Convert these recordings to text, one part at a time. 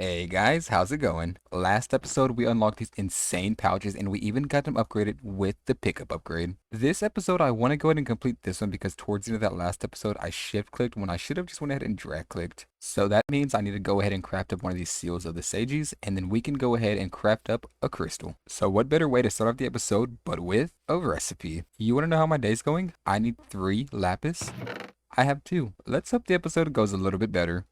Hey guys, how's it going? Last episode, we unlocked these insane pouches and we even got them upgraded with the pickup upgrade. This episode, I want to go ahead and complete this one because towards the end of that last episode, I shift clicked when I should have just went ahead and drag clicked. So that means I need to go ahead and craft up one of these seals of the Saigeys and then we can go ahead and craft up a crystal. So what better way to start off the episode but with a recipe? You want to know how my day's going? I need 3 lapis. I have 2. Let's hope the episode goes a little bit better.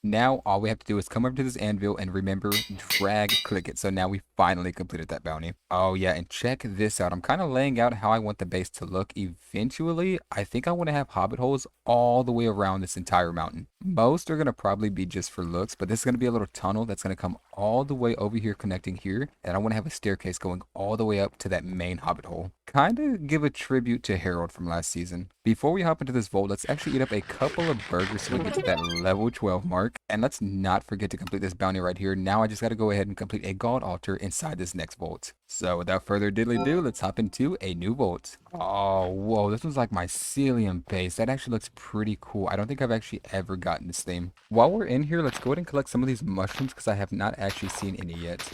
Now all we have to do is come over to this anvil and remember, drag click it. So now we finally completed that bounty. Oh yeah, and check this out. I'm kind of laying out how I want the base to look. Eventually, I think I want to have hobbit holes all the way around this entire mountain. Most are going to probably be just for looks, but this is going to be a little tunnel that's going to come all the way over here connecting here. And I want to have a staircase going all the way up to that main hobbit hole. Kind of give a tribute to Harold from last season. Before we hop into this vault, let's actually eat up a couple of burgers so we get to that level 12 mark. And let's not forget to complete this bounty right here. Now I just got to go ahead and complete a god altar inside this next vault. So without further diddly do, let's hop into a new vault. Oh, whoa, this one's like mycelium base. That actually looks pretty cool. I don't think I've actually ever gotten this thing. While we're in here, let's go ahead and collect some of these mushrooms because I have not actually seen any yet.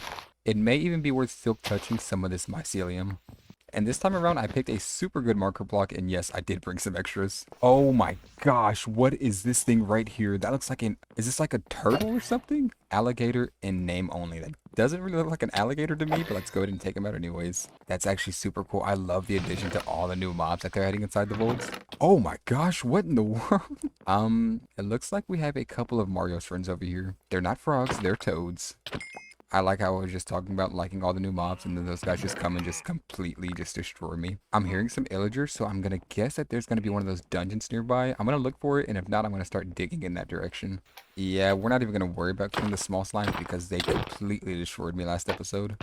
It may even be worth still touching some of this mycelium. And this time around, I picked a super good marker block, and yes, I did bring some extras. Oh my gosh, what is this thing right here? That looks like is this like a turtle or something? Alligator in name only. That doesn't really look like an alligator to me, but let's go ahead and take him out anyways. That's actually super cool. I love the addition to all the new mobs that they're adding inside the vaults. Oh my gosh, what in the world? It looks like we have a couple of Mario's friends over here. They're not frogs, they're toads. I like how I was just talking about liking all the new mobs and then those guys just come and just completely just destroy me. I'm hearing some illagers, so I'm going to guess that there's going to be one of those dungeons nearby. I'm going to look for it, and if not, I'm going to start digging in that direction. Yeah, we're not even going to worry about killing the small slimes because they completely destroyed me last episode.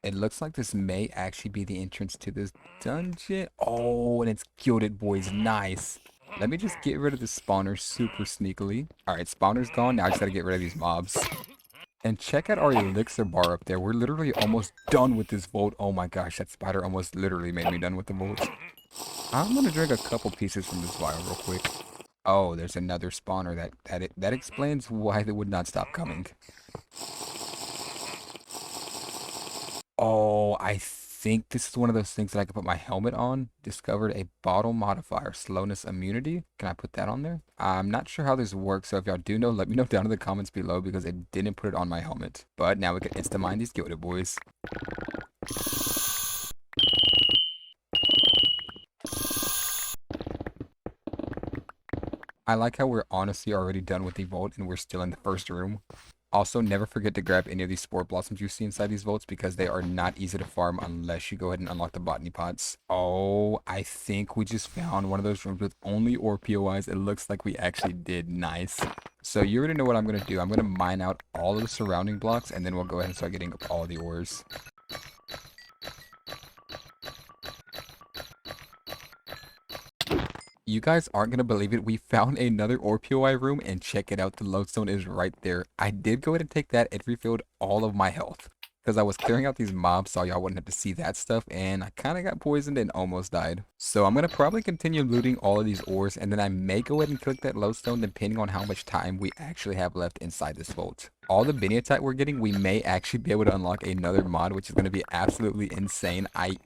It looks like this may actually be the entrance to this dungeon. Oh, and it's gilded, boys. Nice. Let me just get rid of the spawner super sneakily. All right, spawner's gone. Now I just got to get rid of these mobs. And check out our elixir bar up there. We're literally almost done with this vault. Oh my gosh, that spider almost literally made me done with the vault. I'm gonna drink a couple pieces from this vial real quick. Oh, there's another spawner. That explains why they would not stop coming. Oh, I think this is one of those things that I can put my helmet on. Discovered a bottle modifier, slowness immunity. Can I put that on there? I'm not sure how this works, so if y'all do know, let me know down in the comments below because I didn't put it on my helmet. But now we can insta-mine these gilded boys. I like how we're honestly already done with the vault and we're still in the first room. Also, never forget to grab any of these spore blossoms you see inside these vaults because they are not easy to farm unless you go ahead and unlock the botany pots. Oh, I think we just found one of those rooms with only ore POIs. It looks like we actually did. Nice. So you already know what I'm going to do. I'm going to mine out all of the surrounding blocks and then we'll go ahead and start getting all the ores. You guys aren't going to believe it. We found another ore POI room and check it out. The lodestone is right there. I did go ahead and take that and refilled all of my health. Because I was clearing out these mobs so y'all wouldn't have to see that stuff. And I kind of got poisoned and almost died. So I'm going to probably continue looting all of these ores. And then I may go ahead and click that lodestone depending on how much time we actually have left inside this vault. All the Biniatite we're getting, we may actually be able to unlock another mod, which is going to be absolutely insane. I'm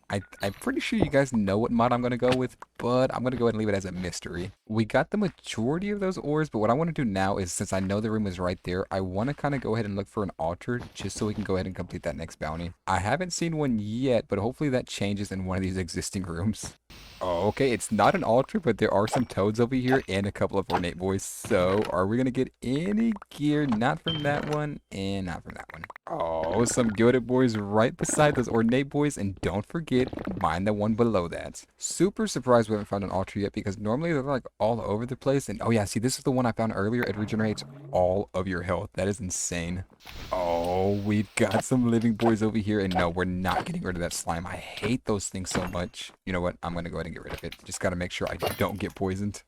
pretty sure you guys know what mod I'm going to go with, but I'm going to go ahead and leave it as a mystery. We got the majority of those ores, but what I want to do now is, since I know the room is right there, I want to kind of go ahead and look for an altar just so we can go ahead and complete that next bounty. I haven't seen one yet, but hopefully that changes in one of these existing rooms. Oh, okay, it's not an altar, but there are some toads over here and a couple of ornate boys. So, are we going to get any gear? Not from that one, and not from that one. Oh, some gilded boys right beside those ornate boys, and don't forget, mine the one below that. Super surprised we haven't found an altar yet, because normally they're like all over the place. And oh yeah, see, this is the one I found earlier. It regenerates all of your health. That is insane. Oh, we've got some living boys over here, and no, we're not getting rid of that slime. I hate those things so much. You know what? I'm going to go ahead and get rid of it. Just got to make sure I don't get poisoned.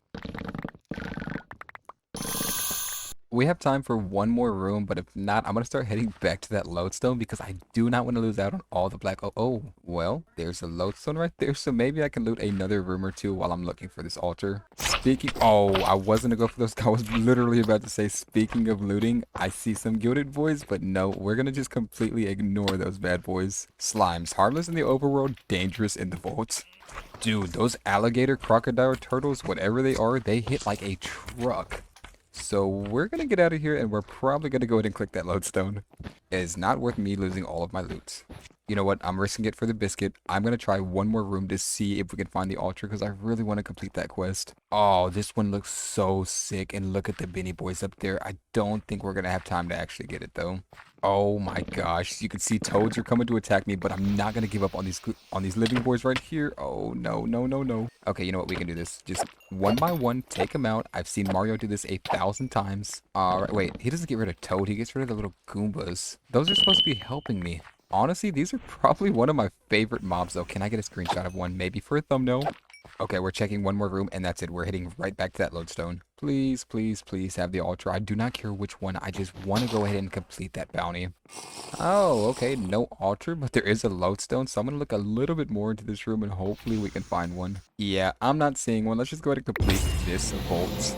We have time for one more room, but if not, I'm going to start heading back to that lodestone because I do not want to lose out on all the black. Oh, well, there's a lodestone right there. So maybe I can loot another room or two while I'm looking for this altar. Speaking, oh, I wasn't going to go for those. I was literally about to say, speaking of looting, I see some gilded boys, but no, we're going to just completely ignore those bad boys. Slimes, harmless in the overworld, dangerous in the vault. Dude, those alligator, crocodile, turtles, whatever they are, they hit like a truck. So we're going to get out of here and we're probably going to go ahead and click that lodestone. It is not worth me losing all of my loot. You know what? I'm risking it for the biscuit. I'm going to try one more room to see if we can find the altar because I really want to complete that quest. Oh, this one looks so sick. And look at the Benny boys up there. I don't think we're going to have time to actually get it though. Oh my gosh. You can see toads are coming to attack me, but I'm not going to give up on these living boys right here. Oh, no, no, no, no. Okay, you know what? We can do this. Just one by one, take them out. I've seen Mario do this 1,000 times. All right, wait. He doesn't get rid of Toad. He gets rid of the little Goombas. Those are supposed to be helping me. Honestly, these are probably one of my favorite mobs, though. Can I get a screenshot of one? Maybe for a thumbnail? Okay, we're checking one more room, and that's it. We're heading right back to that lodestone. Please, please, please have the altar. I do not care which one. I just want to go ahead and complete that bounty. Oh, okay. No altar, but there is a lodestone. So I'm going to look a little bit more into this room, and hopefully we can find one. Yeah, I'm not seeing one. Let's just go ahead and complete this vault.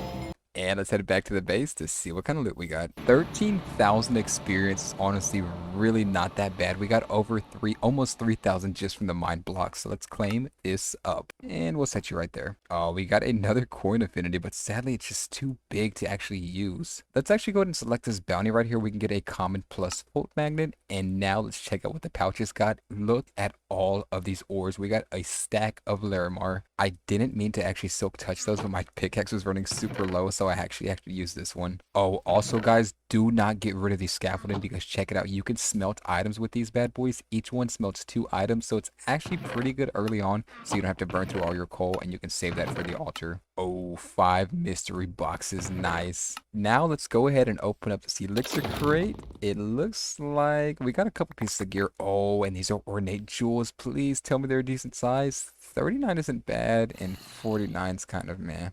And let's head back to the base to see what kind of loot we got. 13,000 experience is honestly really not that bad. We got over almost 3,000 just from the mine blocks. So let's claim this up. And we'll set you right there. Oh, we got another coin affinity, but sadly it's just too big to actually use. Let's actually go ahead and select this bounty right here. We can get a common plus volt magnet. And now let's check out what the pouches got. Look at all of these ores. We got a stack of Larimar. I didn't mean to actually silk touch those, but my pickaxe was running super low, so I actually used this one. Oh, also guys, do not get rid of the scaffolding because check it out. You can smelt items with these bad boys. Each one smelts 2 items, so it's actually pretty good early on, so you don't have to burn through all your coal, and you can save that for the altar. Oh, 5 mystery boxes. Nice. Now let's go ahead and open up this elixir crate. It looks like we got a couple pieces of gear. Oh, and these are ornate jewels. Please tell me they're a decent size. 39 isn't bad, and 49 is kind of meh.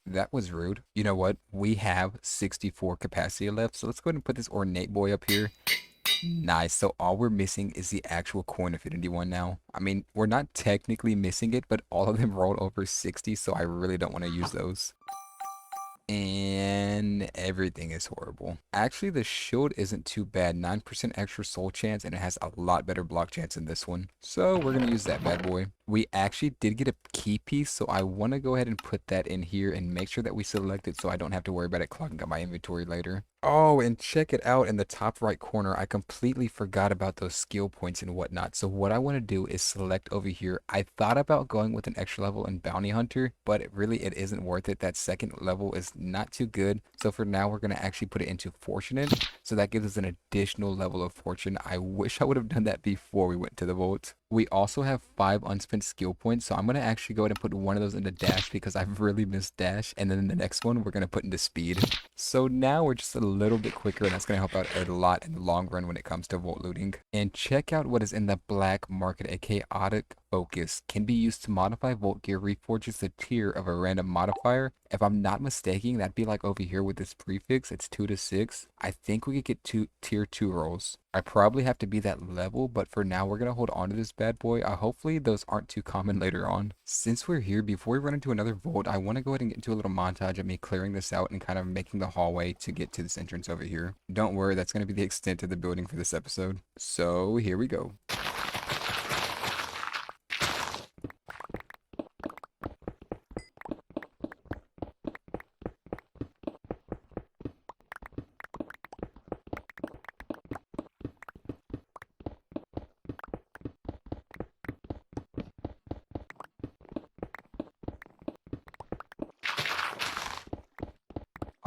That was rude. You know what? We have 64 capacity left, so let's go ahead and put this ornate boy up here. Nice. So all we're missing is the actual coin affinity one now. I mean, we're not technically missing it, but all of them rolled over 60, so I really don't want to use those. And everything is horrible. Actually, the shield isn't too bad. 9% extra soul chance, and it has a lot better block chance than this one. So we're going to use that bad boy. We actually did get a key piece, so I want to go ahead and put that in here and make sure that we select it so I don't have to worry about it clogging up my inventory later. Oh, and check it out in the top right corner. I completely forgot about those skill points and whatnot. So what I want to do is select over here. I thought about going with an extra level in Bounty Hunter, but it isn't worth it. That second level is not too good. So for now, we're going to actually put it into Fortunate. So that gives us an additional level of Fortune. I wish I would have done that before we went to the vault. We also have 5 unspent skill points, so I'm going to actually go ahead and put one of those into Dash because I've really missed Dash, and then the next one we're going to put into Speed. So now we're just a little bit quicker, and that's going to help out a lot in the long run when it comes to vault looting. And check out what is in the black market. A chaotic focus can be used to modify vault gear, reforges the tier of a random modifier. If I'm not mistaken, that'd be like over here with this prefix, it's 2 to 6. I think we could get tier 2 rolls. I probably have to be that level, but for now we're going to hold on to this bad boy. Hopefully those aren't too common later on. Since we're here, before we run into another vault, I want to go ahead and get into a little montage of me clearing this out and kind of making the hallway to get to this entrance over here. Don't worry, that's going to be the extent of the building for this episode. So here we go.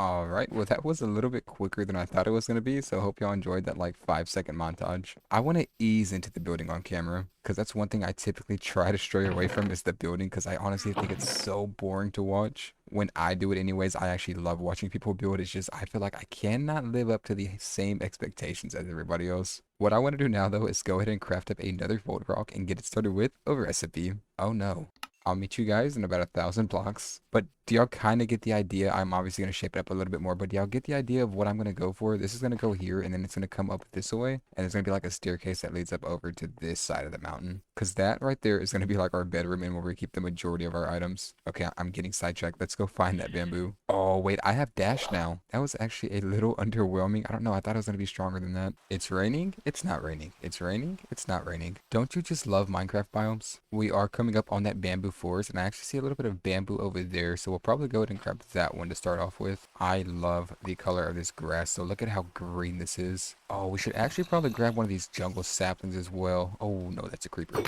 Alright, well that was a little bit quicker than I thought it was going to be, so I hope y'all enjoyed that like 5-second montage. I want to ease into the building on camera, because that's one thing I typically try to stray away from is the building, because I honestly think it's so boring to watch. When I do it anyways, I actually love watching people build. It's just, I feel like I cannot live up to the same expectations as everybody else. What I want to do now though is go ahead and craft up another Volt Rock and get it started with a recipe. Oh no. I'll meet you guys in about 1,000 blocks. But Do y'all kind of get the idea? I'm obviously going to shape it up a little bit more, but do y'all get the idea of what I'm going to go for? This is going to go here, and then it's going to come up this way, and there's going to be like a staircase that leads up over to this side of the mountain. Because that right there is going to be like our bedroom and where we keep the majority of our items. Okay, I'm getting sidetracked. Let's go find that bamboo. Oh, wait, I have dash now. That was actually a little underwhelming. I don't know. I thought it was going to be stronger than that. It's raining. It's not raining. It's raining. It's not raining. Don't you just love Minecraft biomes? We are coming up on that bamboo forest, and I actually see a little bit of bamboo over there, so we'll probably go ahead and grab that one to start off with. I love the color of this grass, so look at how green this is. Oh, we should actually probably grab one of these jungle saplings as well. Oh no, that's a creeper.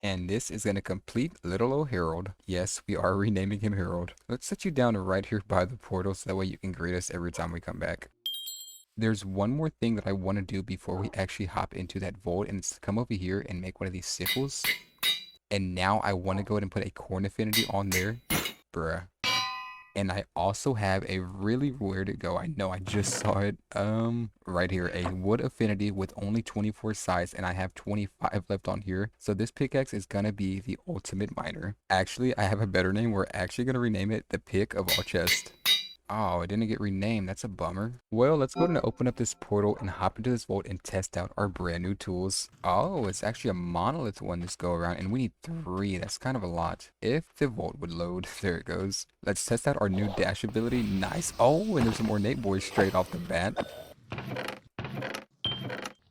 And this is going to complete little old Harold. Yes, we are renaming him Harold. Let's set you down right here by the portal so that way you can greet us every time we come back. There's one more thing that I want to do before we actually hop into that vault, and it's to come over here and make one of these sickles. And now I want to go ahead and put a corn affinity on there. Bruh. And I also have a really, where'd it go? I know I just saw it. Right here, a wood affinity with only 24 size, and I have 25 left on here. So this pickaxe is gonna be the ultimate miner. Actually, I have a better name. We're actually gonna rename it the Pick of All Chest. Oh, it didn't get renamed. That's a bummer. Well, let's go ahead and open up this portal and hop into this vault and test out our brand new tools. Oh, it's actually a monolith one this go around, and we need 3. That's kind of a lot. If the vault would load, there it goes. Let's test out our new dash ability. Nice. Oh, and there's some ornate boys straight off the bat.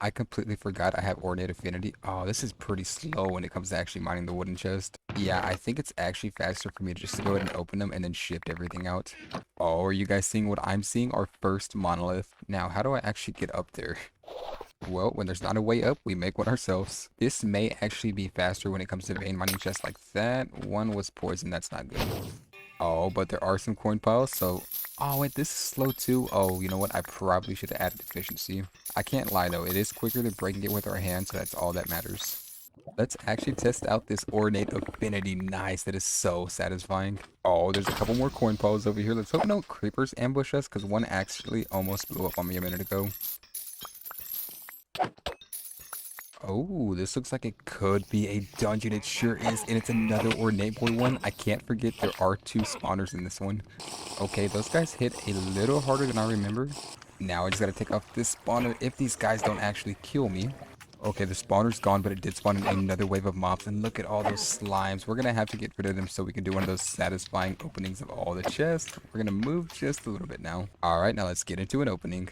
I completely forgot I have ornate affinity. Oh, this is pretty slow when it comes to actually mining the wooden chest. Yeah, I think it's actually faster for me to just go ahead and open them and then shift everything out. Oh, are you guys seeing what I'm seeing? Our first monolith. Now, how do I actually get up there? Well, when there's not a way up, we make one ourselves. This may actually be faster when it comes to vein mining chests like that. One was poison. That's not good. Oh, but there are some coin piles, so... Oh, wait, this is slow too. Oh, you know what? I probably should have added efficiency. I can't lie, though. It is quicker than breaking it with our hands, so that's all that matters. Let's actually test out this ornate affinity. Nice. That is so satisfying. Oh, there's a couple more coin piles over here. Let's hope no creepers ambush us, because one actually almost blew up on me a minute ago. Oh, this looks like it could be a dungeon. It sure is, and it's another ornate boy one. I can't forget there are 2 spawners in this one. Okay, those guys hit a little harder than I remember. Now I just gotta take off this spawner if these guys don't actually kill me. Okay, the spawner's gone, but it did spawn in another wave of mobs, and look at all those slimes. We're gonna have to get rid of them so we can do one of those satisfying openings of all the chests. We're gonna move just a little bit now. Alright, now let's get into an opening.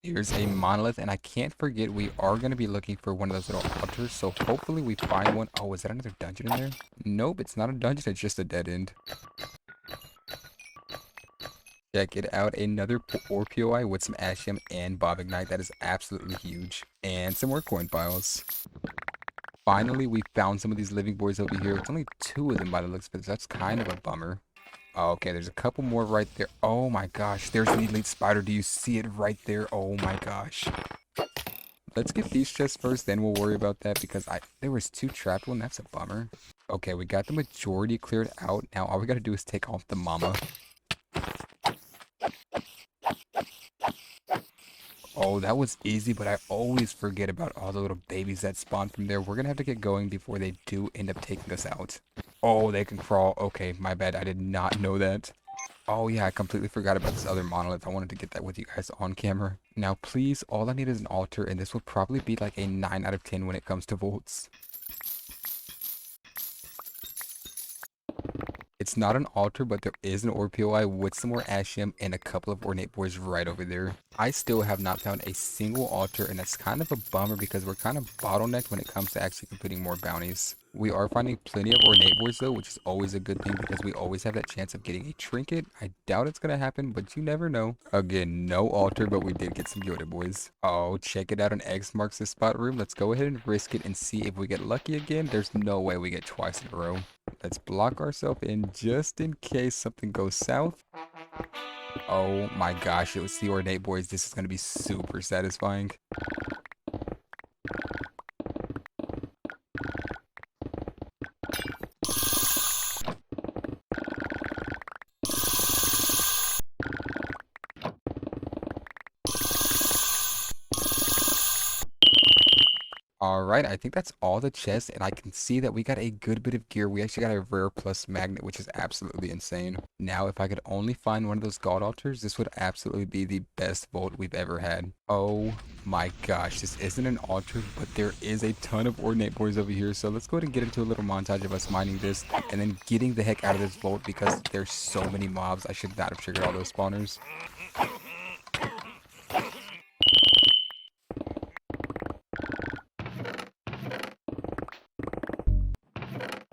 Here's a monolith, and I can't forget we are going to be looking for one of those little altars, so hopefully we find one. Oh, is that another dungeon in there? Nope, it's not a dungeon, it's just a dead end. Check it out, another ore POI with some Ashium and Bob Ignite. That is absolutely huge. And some more coin piles. Finally, we found some of these living boys over here. It's only 2 of them by the looks of it, so that's kind of a bummer. Okay, there's a couple more right there. Oh my gosh, there's an elite spider. Do you see it right there? Oh my gosh. Let's get these chests first, then we'll worry about that because there was 2 trapped one. That's a bummer. Okay, we got the majority cleared out. Now all we gotta do is take off the mama. Oh, that was easy, but I always forget about all the little babies that spawn from there. We're gonna have to get going before they do end up taking us out. Oh, they can crawl. Okay, my bad. I did not know that. Oh yeah, I completely forgot about this other monolith. I wanted to get that with you guys on camera. Now please, all I need is an altar, and this will probably be like a 9 out of 10 when it comes to volts. It's not an altar, but there is an ore POI with some more Ashium and a couple of ornate boys right over there. I still have not found a single altar, and that's kind of a bummer because we're kind of bottlenecked when it comes to actually completing more bounties. We are finding plenty of ornate boys though, which is always a good thing because we always have that chance of getting a trinket. I doubt it's gonna happen, but you never know. Again, no altar, but we did get some Yoda boys. Oh, check it out, an X marks the spot room. Let's go ahead and risk it and see if we get lucky again. There's no way we get twice in a row. Let's block ourselves in just in case something goes south. Oh my gosh, it was the ornate boys. This is gonna be super satisfying. All right, I think that's all the chests, and I can see that we got a good bit of gear. We actually got a rare plus magnet, which is absolutely insane. Now, if I could only find one of those god altars, this would absolutely be the best vault we've ever had. Oh my gosh, this isn't an altar, but there is a ton of ordinate boards over here. So let's go ahead and get into a little montage of us mining this and then getting the heck out of this vault because there's so many mobs. I should not have triggered all those spawners.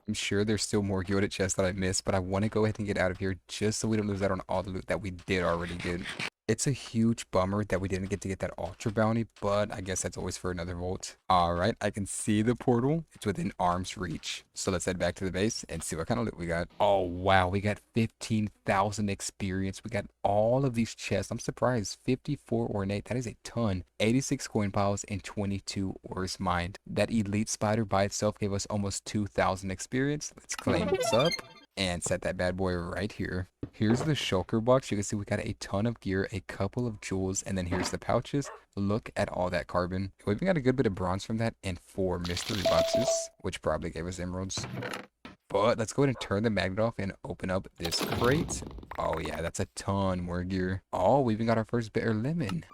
I'm sure there's still more gilded chests that I missed, but I want to go ahead and get out of here just so we don't lose out on all the loot that we did already get. It's a huge bummer that we didn't get to get that ultra bounty, but I guess that's always for another vault. All right, I can see the portal. It's within arm's reach. So let's head back to the base and see what kind of loot we got. Oh, wow, we got 15,000 experience. We got all of these chests. I'm surprised. 54 ornate, that is a ton. 86 coin piles and 22 ores mined. That elite spider by itself gave us almost 2,000 experience. Let's claim this up and set that bad boy right here. Here's the shulker box. You can see we got a ton of gear, a couple of jewels, and then here's the pouches. Look at all that carbon. We even got a good bit of bronze from that and 4 mystery boxes, which probably gave us emeralds. But let's go ahead and turn the magnet off and open up this crate. Oh yeah, that's a ton more gear. Oh, we even got our first bare lemon.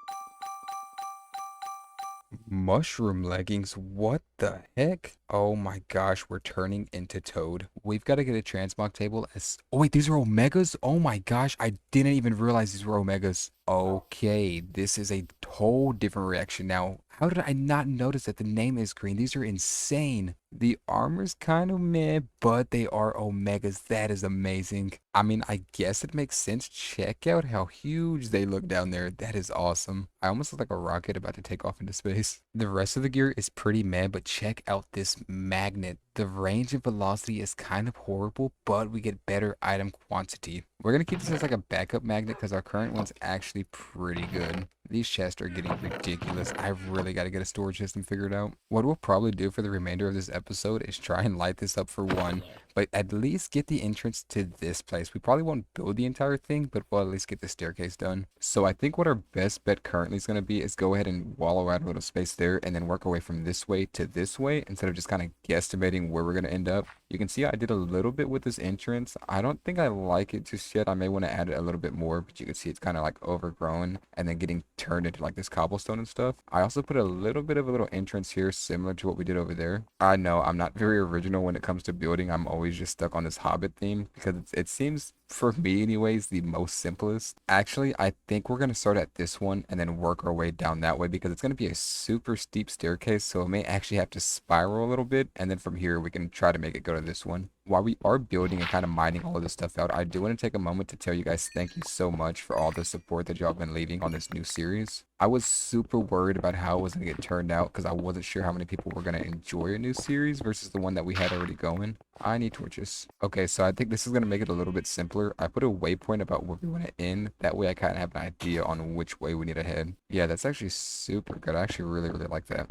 Mushroom leggings, what the heck? Oh my gosh, we're turning into Toad. We've got to get a transmog table as... Oh wait, these are Omegas? Oh my gosh, I didn't even realize these were Omegas. Okay, this is a whole different reaction now. How did I not notice that the name is green? These are insane. The armor's kind of meh, but they are Omegas. That is amazing. I mean, I guess it makes sense. Check out how huge they look down there. That is awesome. I almost look like a rocket about to take off into space. The rest of the gear is pretty meh, but check out this magnet. The range and velocity is kind of horrible, but we get better item quantity. We're going to keep this as like a backup magnet because our current one's actually pretty good. These chests are getting ridiculous. I've really got to get a storage system figured out. What we'll probably do for the remainder of this episode is try and light this up for one, but at least get the entrance to this place. We probably won't build the entire thing, but we'll at least get the staircase done. So I think what our best bet currently is going to be is go ahead and wallow out a little space there and then work our way from this way to this way instead of just kind of guesstimating where we're going to end up. You can see I did a little bit with this entrance. I don't think I like it just yet. I may want to add it a little bit more, but you can see it's kind of like overgrown and then getting turned into like this cobblestone and stuff. I also put a little bit of a little entrance here similar to what we did over there. I know I'm not very original when it comes to building. I'm always just stuck on this Hobbit theme because it seems, for me anyways, the most simplest. Actually, I think we're going to start at this one and then work our way down that way because it's going to be a super steep staircase, so it may actually have to spiral a little bit, and then from here we can try to make it go to this one. While we are building and kind of mining all of this stuff out, I do want to take a moment to tell you guys thank you so much for all the support that y'all been leaving on this new series. I was super worried about how it was going to get turned out because I wasn't sure how many people were going to enjoy a new series versus the one that we had already going. I need torches. Okay, so I think this is going to make it a little bit simpler. I put a waypoint about where we want to end. That way I kind of have an idea on which way we need to head. Yeah, that's actually super good. I actually really, really like that.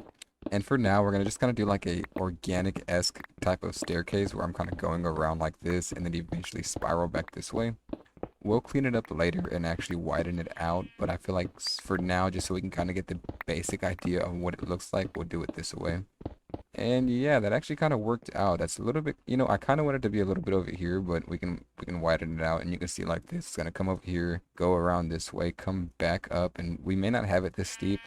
And for now, we're going to just kind of do like a organic-esque type of staircase where I'm kind of going around like this and then eventually spiral back this way. We'll clean it up later and actually widen it out, but I feel like for now, just so we can kind of get the basic idea of what it looks like, we'll do it this way. And yeah, that actually kind of worked out. That's a little bit, you know, I kind of wanted to be a little bit over here, but we can widen it out, and you can see like this. It's going to come over here, go around this way, come back up, and we may not have it this steep,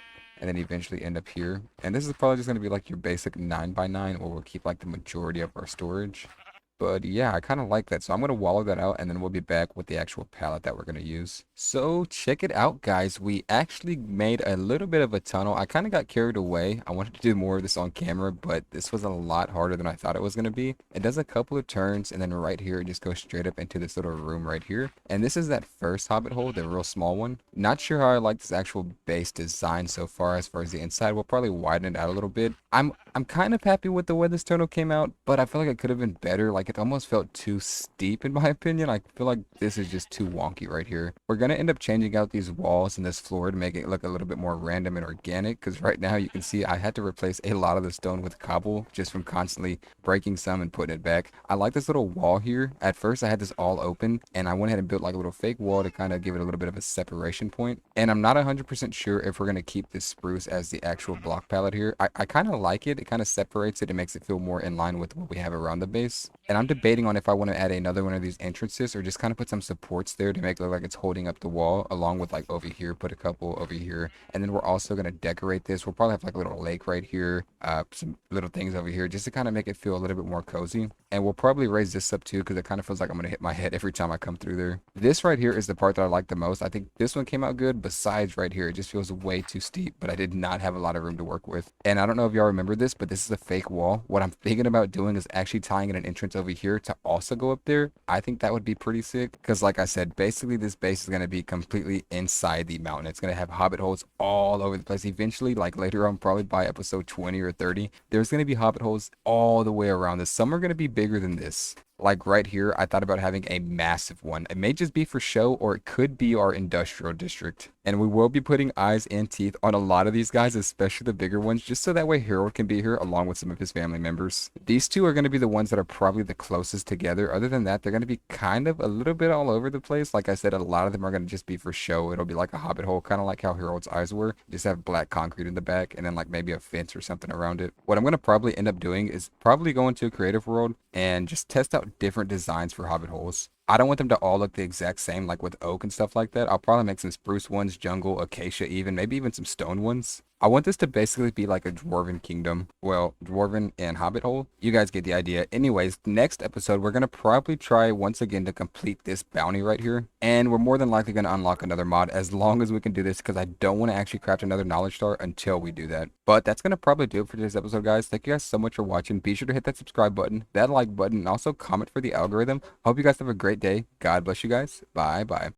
and then eventually end up here. And this is probably just going to be like your basic 9x9, where we'll keep like the majority of our storage. But yeah, I kind of like that. So I'm going to wallow that out and then we'll be back with the actual palette that we're going to use. So check it out, guys. We actually made a little bit of a tunnel. I kind of got carried away. I wanted to do more of this on camera, but this was a lot harder than I thought it was going to be. It does a couple of turns and then right here, it just goes straight up into this little room right here. And this is that first Hobbit hole, the real small one. Not sure how I like this actual base design so far as the inside. We'll probably widen it out a little bit. I'm kind of happy with the way this tunnel came out, but I feel like it could have been better. Like back. It almost felt too steep in my opinion. I feel like this is just too wonky right here. We're going to end up changing out these walls and this floor to make it look a little bit more random and organic, because right now you can see I had to replace a lot of the stone with cobble just from constantly breaking some and putting it back. I like this little wall here. At first I had this all open and I went ahead and built like a little fake wall to kind of give it a little bit of a separation point. And I'm not 100% sure if we're going to keep this spruce as the actual block palette here. I kind of like it. It kind of separates it and makes it feel more in line with what we have around the base. And I'm debating on if I want to add another one of these entrances or just kind of put some supports there to make it look like it's holding up the wall, along with like over here, put a couple over here. And then we're also going to decorate this. We'll probably have like a little lake right here, some little things over here just to kind of make it feel a little bit more cozy. And we'll probably raise this up too because it kind of feels like I'm going to hit my head every time I come through there. This right here is the part that I like the most. I think this one came out good. Besides right here, it just feels way too steep, but I did not have a lot of room to work with. And I don't know if y'all remember this, but this is a fake wall. What I'm thinking about doing is actually tying in an entrance over here to also go up there. I think that would be pretty sick because like I said, basically this base is going to be completely inside the mountain. It's going to have hobbit holes all over the place. Eventually, like later on, probably by episode 20 or 30, there's going to be hobbit holes all the way around this. Some are going to be bigger than this. Like right here, I thought about having a massive one. It may just be for show, or it could be our industrial district. And we will be putting eyes and teeth on a lot of these guys, especially the bigger ones, just so that way Harold can be here along with some of his family members. These two are going to be the ones that are probably the closest together. Other than that, they're going to be kind of a little bit all over the place. Like I said, a lot of them are going to just be for show. It'll be like a hobbit hole, kind of like how Harold's eyes were. Just have black concrete in the back and then like maybe a fence or something around it. What I'm going to probably end up doing is probably go into a creative world and just test out different designs for hobbit holes. I don't want them to all look the exact same, like with oak and stuff like that. I'll probably make some spruce ones, jungle, acacia even, maybe even some stone ones. I want this to basically be like a dwarven kingdom. Well, dwarven and hobbit hole. You guys get the idea. Anyways, next episode, we're going to probably try once again to complete this bounty right here. And we're more than likely going to unlock another mod as long as we can do this, because I don't want to actually craft another knowledge star until we do that. But that's going to probably do it for today's episode, guys. Thank you guys so much for watching. Be sure to hit that subscribe button, that like button, and also comment for the algorithm. Hope you guys have a great day. God bless you guys. Bye bye.